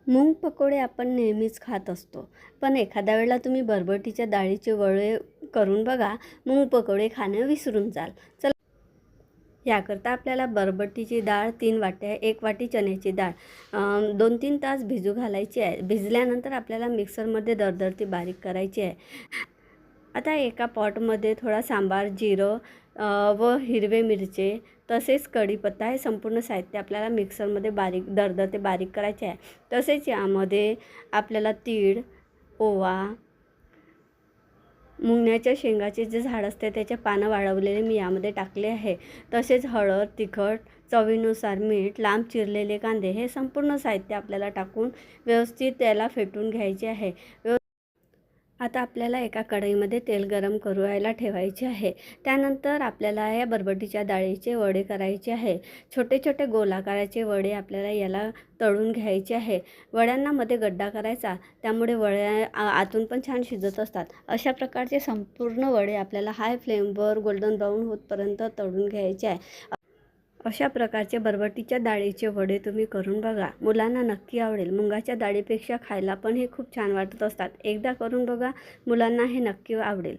मूग पकोडे आपण नेहमीच खात असतो, पण एखाद्या वेळेला तुम्ही बरबटीच्या डाळीचे वडे करून बघा. मूग पकोडे खाणं विसरून जाल. चला, याकरता आपल्याला बरबटीची डाळ 3 वाट्या, 1 वाटी चण्याची डाळ 2-3 तास भिजू घालायची आहे. भिजल्यानंतर आपल्याला मिक्सरमध्ये दरदरती बारीक करायची आहे. आता एका पॉटमध्ये थोडा सांबार, जिरं व हिरवे मिरचे तसेच कढीपत्ता हे संपूर्ण साहित्य आपल्याला मिक्सरमध्ये दरदर ते बारीक करायचे आहे. तसेच यामध्ये आपल्याला तीळ, ओवा, मुंगण्याच्या शेंगाचे जे झाड असते त्याचे पानं वाळवलेले मी यामध्ये टाकले आहे. तसेच हळद, तिखट, चवीनुसार मीठ, लांब चिरलेले कांदे हे संपूर्ण साहित्य आपल्याला टाकून व्यवस्थित त्याला फेटून घ्यायचे आहे. आता आपल्याला एका कढईमध्ये तेल गरम करायला ठेवायचे आहे. त्यानंतर आपल्याला या बरबटीच्या डाळीचे वडे करायचे आहे. छोटे छोटे गोलाकाराचे वडे आपल्याला याला तळून घ्यायचे आहे. वड्यांना मध्ये गड्डा करायचा, त्यामुळे वड्या आतून पण छान शिजत असतात. अशा प्रकारचे संपूर्ण वडे आपल्याला हाय फ्लेमवर गोल्डन ब्राऊन होतपर्यंत तळून घ्यायचे आहे. अशा प्रकारचे बरबटीच्या डाळीचे वडे तुम्ही करून बघा. मुलांना नक्की आवडेल. मुगाच्या डाळीपेक्षा खायला पण हे खूप छान वाटत असतात. एकदा करून बघा, मुलांना हे नक्की आवडेल.